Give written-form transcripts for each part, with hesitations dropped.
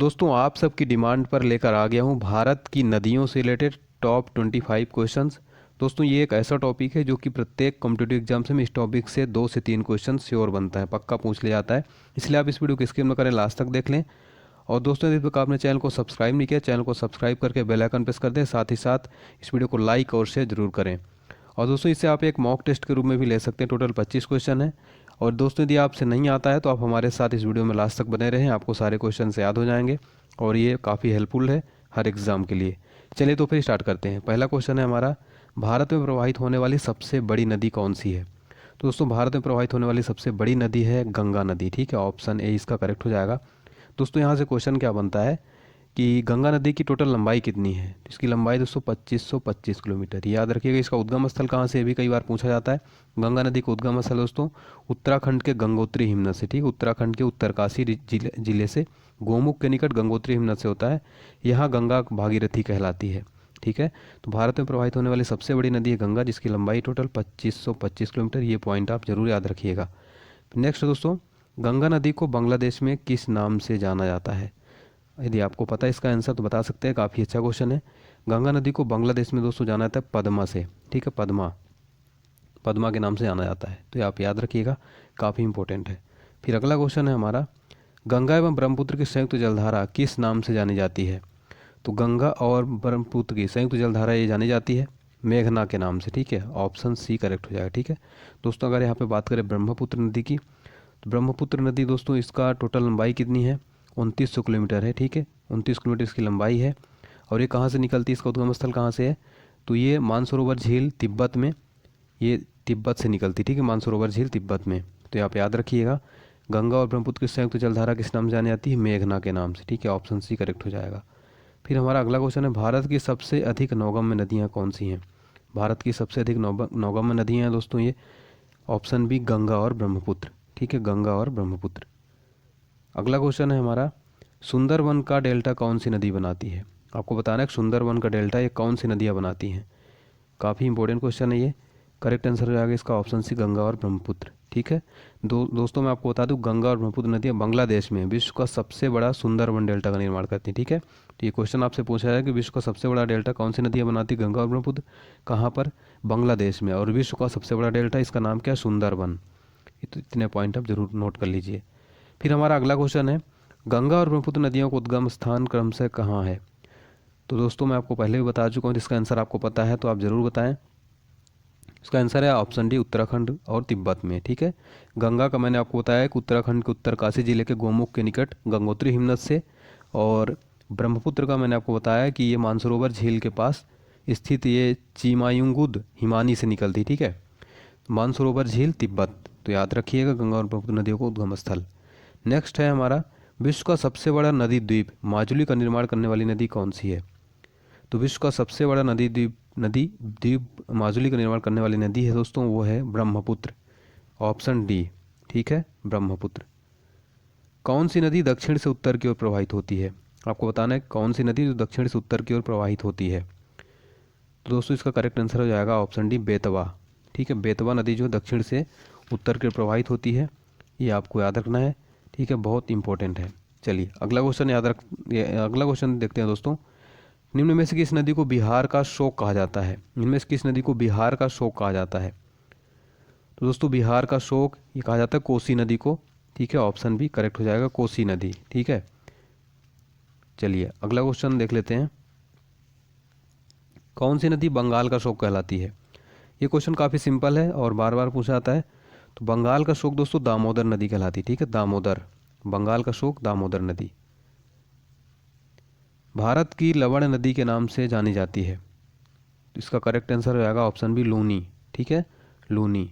दोस्तों आप सबकी डिमांड पर लेकर आ गया हूँ भारत की नदियों से रिलेटेड टॉप 25 क्वेश्चंस। दोस्तों ये एक ऐसा टॉपिक है जो कि प्रत्येक कॉम्पिटिटिव एग्जाम्स में इस टॉपिक से 2 से 3 क्वेश्चन श्योर बनता है, पक्का पूछ लिया जाता है। इसलिए आप इस वीडियो को स्किप न करें, लास्ट तक देख लें। और दोस्तों यदि तक आपने चैनल को सब्सक्राइब नहीं किया, चैनल को सब्सक्राइब करके बेल आइकन प्रेस कर दें, साथ ही साथ इस वीडियो को लाइक और शेयर जरूर करें। और दोस्तों इसे आप एक मॉक टेस्ट के रूप में भी ले सकते हैं। टोटल 25 क्वेश्चन है। और दोस्तों यदि आपसे नहीं आता है तो आप हमारे साथ इस वीडियो में लास्ट तक बने रहें, आपको सारे क्वेश्चन याद हो जाएंगे और ये काफ़ी हेल्पफुल है हर एग्ज़ाम के लिए। चलिए तो फिर स्टार्ट करते हैं। पहला क्वेश्चन है हमारा, भारत में प्रवाहित होने वाली सबसे बड़ी नदी कौन सी है? तो दोस्तों भारत में प्रवाहित होने वाली सबसे बड़ी नदी है गंगा नदी। ठीक है, ऑप्शन ए इसका करेक्ट हो जाएगा। दोस्तों यहाँ से क्वेश्चन क्या बनता है कि गंगा नदी की टोटल लंबाई कितनी है? इसकी लंबाई दोस्तों 2525 किलोमीटर। याद रखिएगा। इसका उद्गम स्थल कहाँ से, भी कई बार पूछा जाता है। गंगा नदी का उद्गम स्थल दोस्तों उत्तराखंड के गंगोत्री हिमनद से। ठीक, उत्तराखंड के उत्तरकाशी जिले से गोमुख के निकट गंगोत्री हिमनद से होता है। यहाँ गंगा भागीरथी कहलाती है। ठीक है, तो भारत में प्रवाहित होने वाली सबसे बड़ी नदी है गंगा, जिसकी लंबाई टोटल 2525 किलोमीटर। ये पॉइंट आप जरूर याद रखिएगा। नेक्स्ट दोस्तों, गंगा नदी को बांग्लादेश में किस नाम से जाना जाता है? यदि आपको पता है इसका आंसर तो बता सकते हैं, काफ़ी अच्छा क्वेश्चन है। गंगा नदी को बांग्लादेश में दोस्तों जाना जाता है पद्मा से। ठीक है, पद्मा के नाम से जाना जाता है, तो ये आप याद रखिएगा, काफ़ी इंपॉर्टेंट है। फिर अगला क्वेश्चन है हमारा, गंगा एवं ब्रह्मपुत्र की संयुक्त जलधारा किस नाम से जानी जाती है? तो गंगा और ब्रह्मपुत्र की संयुक्त जलधारा ये जानी जाती है मेघना के नाम से। ठीक है, ऑप्शन सी करेक्ट हो जाएगा। ठीक है दोस्तों, अगर यहाँ पे बात करें ब्रह्मपुत्र नदी की, तो ब्रह्मपुत्र नदी दोस्तों इसका टोटल लंबाई कितनी है? 2900 किलोमीटर है। ठीक है, 29 किलोमीटर इसकी लंबाई है। और ये कहाँ से निकलती है, इसका उद्गम स्थल कहाँ से है? तो ये मानसरोवर झील तिब्बत में, ये तिब्बत से निकलती। ठीक है, मानसरोवर झील तिब्बत में, तो आप याद रखिएगा। गंगा और ब्रह्मपुत्र की संयुक्त जलधारा किस नाम से जानी जाती है? मेघना के नाम से। ठीक है, ऑप्शन सी करेक्ट हो जाएगा। फिर हमारा अगला क्वेश्चन है, भारत की सबसे अधिक नौगम्य नदियाँ कौन सी हैं? भारत की सबसे अधिक नौगम्य नदियाँ हैं दोस्तों ये, ऑप्शन बी गंगा और ब्रह्मपुत्र। ठीक है, गंगा और ब्रह्मपुत्र। अगला क्वेश्चन है हमारा, सुंदरवन का डेल्टा कौन सी नदी बनाती है? आपको बताना है कि सुंदरवन का डेल्टा ये कौन सी नदियाँ बनाती हैं। काफ़ी इंपॉर्टेंट क्वेश्चन है ये। करेक्ट आंसर हो जाएगा इसका ऑप्शन सी गंगा और ब्रह्मपुत्र। ठीक है दोस्तों, मैं आपको बता दूं, गंगा और ब्रह्मपुत्र नदियाँ बांग्लादेश में विश्व का सबसे बड़ा सुंदरवन डेल्टा का निर्माण करती हैं। ठीक है, तो ये क्वेश्चन आपसे पूछा है कि विश्व का सबसे बड़ा डेल्टा कौन सी नदियाँ बनाती है? गंगा और ब्रह्मपुत्र। कहाँ पर? बांग्लादेश में। और विश्व का सबसे बड़ा डेल्टा, इसका नाम क्या है? सुंदरवन। तो इतने पॉइंट आप जरूर नोट कर लीजिए। फिर हमारा अगला क्वेश्चन है, गंगा और ब्रह्मपुत्र नदियों का उद्गम स्थान क्रमशः कहाँ है? तो दोस्तों मैं आपको पहले भी बता चुका हूँ, इसका आंसर आपको पता है तो आप ज़रूर बताएं। इसका आंसर है ऑप्शन डी, उत्तराखंड और तिब्बत में। ठीक है, गंगा का मैंने आपको बताया कि उत्तराखंड के उत्तरकाशी जिले के गोमुख के निकट गंगोत्री हिमनद से, और ब्रह्मपुत्र का मैंने आपको बताया कि ये मानसरोवर झील के पास स्थित ये चिमायुंगुद हिमानी से निकलती। ठीक है, मानसरोवर झील तिब्बत, तो याद रखिएगा गंगा और ब्रह्मपुत्र नदियों को उद्गम स्थल। नेक्स्ट है हमारा, विश्व का सबसे बड़ा नदी द्वीप माजुली का निर्माण करने वाली नदी कौन सी है? तो विश्व का सबसे बड़ा नदी द्वीप माजुली का निर्माण करने वाली नदी है दोस्तों, वो है ब्रह्मपुत्र, ऑप्शन डी। ठीक है, ब्रह्मपुत्र। कौन सी नदी दक्षिण से उत्तर की ओर प्रवाहित होती है? आपको बताना है कौन सी नदी जो दक्षिण से उत्तर की ओर प्रवाहित होती है। तो दोस्तों इसका करेक्ट आंसर हो जाएगा ऑप्शन डी, बेतवा। ठीक है, बेतवा नदी जो दक्षिण से उत्तर की ओर प्रवाहित होती है, ये आपको याद रखना है। ठीक है, बहुत इंपॉर्टेंट है। चलिए अगला क्वेश्चन अगला क्वेश्चन देखते हैं दोस्तों, निम्न में से किस नदी को बिहार का शोक कहा जाता है? इनमें से किस नदी को बिहार का शोक कहा जाता है? तो दोस्तों बिहार का शोक ये कहा जाता है कोसी नदी को। ठीक है, ऑप्शन बी करेक्ट हो जाएगा, कोसी नदी। ठीक है, चलिए अगला क्वेश्चन देख लेते हैं, कौन सी नदी बंगाल का शोक कहलाती है? ये क्वेश्चन काफ़ी सिंपल है और बार बार पूछा जाता है। तो बंगाल का शोक दोस्तों दामोदर नदी कहलाती है। ठीक है, दामोदर, बंगाल का शोक दामोदर नदी। भारत की लवण नदी के नाम से जानी जाती है, तो इसका करेक्ट आंसर हो जाएगा ऑप्शन बी, लूनी। ठीक है, लूनी।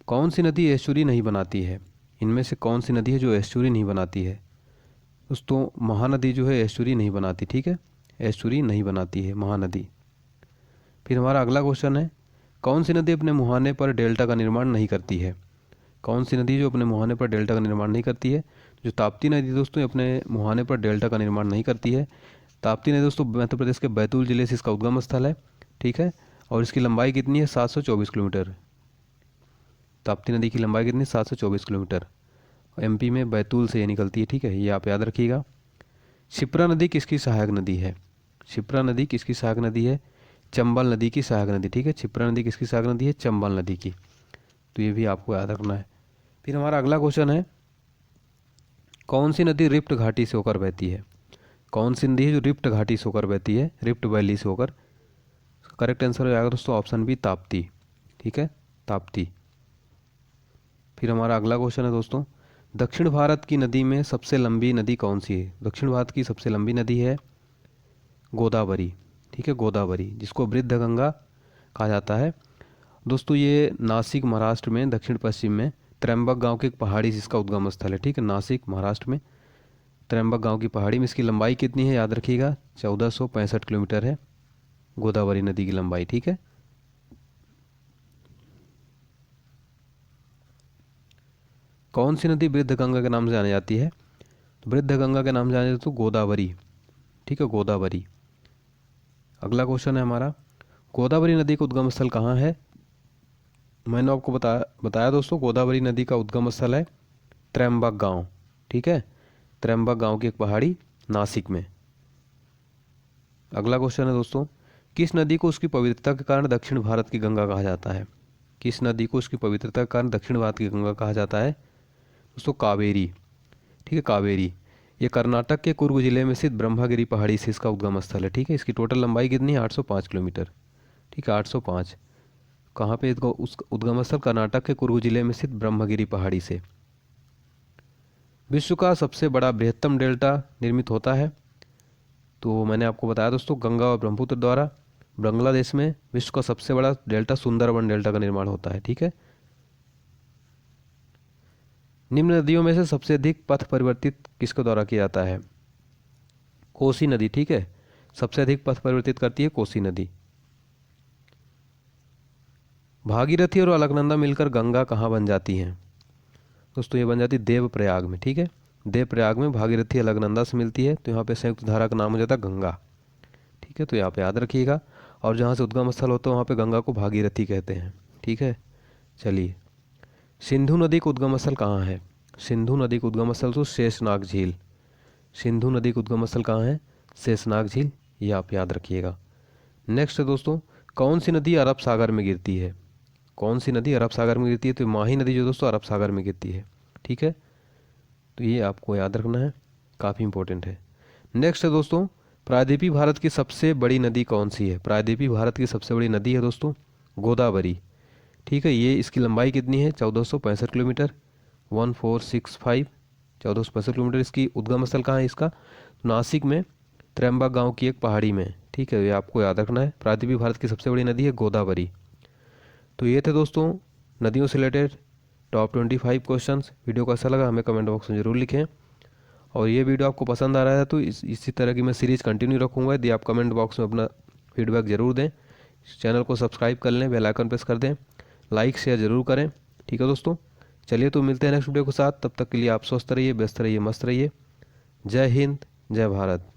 कौन सी नदी एस्चुरी नहीं बनाती है? इनमें से कौन सी नदी है जो एस्चुरी नहीं बनाती है? दोस्तों महानदी जो है एस्चुरी नहीं बनाती। ठीक है, एस्चुरी नहीं बनाती है महानदी। फिर हमारा अगला क्वेश्चन है, कौन सी नदी अपने मुहाने पर डेल्टा का निर्माण नहीं करती है? कौन सी नदी जो अपने मुहाने पर डेल्टा का निर्माण नहीं करती है? जो ताप्ती नदी दोस्तों अपने मुहाने पर डेल्टा का निर्माण नहीं करती है। ताप्ती नदी दोस्तों मध्य प्रदेश के बैतूल जिले से इसका उद्गम स्थल है। ठीक है, और इसकी लंबाई कितनी है? 724 किलोमीटर। ताप्ती नदी की लंबाई कितनी? 724 किलोमीटर। एमपी में बैतूल से ये निकलती है, ठीक है, ये आप याद रखिएगा। शिप्रा नदी किसकी सहायक नदी है? शिप्रा नदी किसकी सहायक नदी है? चंबल नदी की सहायक नदी, ठीक है। शिप्रा नदी किसकी सहायक नदी है? चंबल नदी की। तो ये भी आपको याद रखना है। फिर हमारा अगला क्वेश्चन है, कौन सी नदी रिफ्ट घाटी से होकर बहती है? कौन सी नदी है जो रिफ्ट घाटी से होकर बहती है, रिफ्ट वैली से होकर? करेक्ट आंसर हो जाएगा दोस्तों ऑप्शन बी, ताप्ती, ठीक है, ताप्ती। फिर हमारा अगला क्वेश्चन है दोस्तों, दक्षिण भारत की नदी में सबसे लंबी नदी कौन सी है? दक्षिण भारत की सबसे लंबी नदी है गोदावरी, ठीक है, गोदावरी, जिसको वृद्ध गंगा कहा जाता है। दोस्तों ये नासिक महाराष्ट्र में दक्षिण पश्चिम में त्र्यंबक गांव के एक पहाड़ी से इसका उद्गम स्थल है, ठीक है, नासिक महाराष्ट्र में त्र्यंबक गांव की पहाड़ी में। इसकी लंबाई कितनी है याद रखिएगा, 1465 किलोमीटर है गोदावरी नदी की लंबाई, ठीक है। कौन सी नदी वृद्ध गंगा के नाम से जानी जाती है? तो वृद्ध गंगा के नाम से जानी जाती है तो गोदावरी, ठीक है, गोदावरी। अगला क्वेश्चन है हमारा, गोदावरी नदी का उद्गम स्थल कहाँ है? मैंने आपको बताया दोस्तों, गोदावरी नदी का उद्गम स्थल है त्र्यंबक गांव, ठीक है, त्र्यंबक गांव की एक पहाड़ी नासिक में। अगला क्वेश्चन है दोस्तों, किस नदी को उसकी पवित्रता के कारण दक्षिण भारत की गंगा कहा जाता है? किस नदी को उसकी पवित्रता के कारण दक्षिण भारत की गंगा कहा जाता है? दोस्तों कावेरी, ठीक है, कावेरी। ये कर्नाटक के कुर्ग जिले में स्थित ब्रह्मगिरी पहाड़ी से इसका उद्गम स्थल है, ठीक है। इसकी टोटल लंबाई कितनी है? 805 किलोमीटर, ठीक है, 805। कहाँ पे उस उद्गम स्थल? कर्नाटक के कुर्ग जिले में स्थित ब्रह्मगिरी पहाड़ी से। विश्व का सबसे बड़ा बृहत्तम डेल्टा निर्मित होता है? तो मैंने आपको बताया दोस्तों, गंगा और ब्रह्मपुत्र द्वारा बांग्लादेश में विश्व का सबसे बड़ा डेल्टा सुंदरबन डेल्टा का निर्माण होता है, ठीक है। निम्न नदियों में से सबसे अधिक पथ परिवर्तित किसके द्वारा किया जाता है? कोसी नदी, ठीक है, सबसे अधिक पथ परिवर्तित करती है कोसी नदी। भागीरथी और अलकनंदा मिलकर गंगा कहाँ बन जाती हैं? दोस्तों ये बन जाती है देवप्रयाग में, ठीक है, देवप्रयाग में भागीरथी अलकनंदा से मिलती है, तो यहाँ पे संयुक्त धारा का नाम हो जाता है गंगा, ठीक है, तो यहाँ पे याद रखिएगा। और जहाँ से उद्गम स्थल होता है वहाँ पे गंगा को भागीरथी कहते हैं, ठीक है। चलिए, सिंधु नदी का उद्गम स्थल कहाँ है? सिंधु नदी का उद्गम स्थल तो शेषनाग झील। सिंधु नदी का उद्गम स्थल कहाँ है? शेषनाग झील, ये आप याद रखिएगा। नेक्स्ट है दोस्तों, कौन सी नदी अरब सागर में गिरती है? कौन सी नदी अरब सागर में गिरती है? तो माही नदी जो दोस्तों अरब सागर में गिरती है, ठीक है, तो ये आपको याद रखना है, काफ़ी इंपॉर्टेंट है। नेक्स्ट है दोस्तों, प्रायद्वीपीय भारत की सबसे बड़ी नदी कौन सी है? प्रायद्वीपीय भारत की सबसे बड़ी नदी है दोस्तों गोदावरी, ठीक है। ये इसकी लंबाई कितनी है? 1465 किलोमीटर, 1465, 1465 किलोमीटर। इसकी उद्गम स्थल कहाँ है इसका? नासिक में त्र्यंबक गांव की एक पहाड़ी में, ठीक है, ये आपको याद रखना है। प्रायद्वीपीय भारत की सबसे बड़ी नदी है गोदावरी। तो ये थे दोस्तों नदियों से रिलेटेड टॉप 25 क्वेश्चंस। वीडियो को अच्छा लगा हमें कमेंट बॉक्स में ज़रूर लिखें, और ये वीडियो आपको पसंद आ रहा है तो इसी तरह की मैं सीरीज़ कंटिन्यू रखूँगा। यदि आप कमेंट बॉक्स में अपना फीडबैक ज़रूर दें। चैनल को सब्सक्राइब कर लें, बेल आइकन प्रेस कर दें, लाइक शेयर ज़रूर करें, ठीक है दोस्तों। चलिए तो मिलते हैं नेक्स्ट वीडियो के साथ, तब तक के लिए आप स्वस्थ रहिए, व्यस्त रहिए, मस्त रहिए। जय हिंद, जय भारत।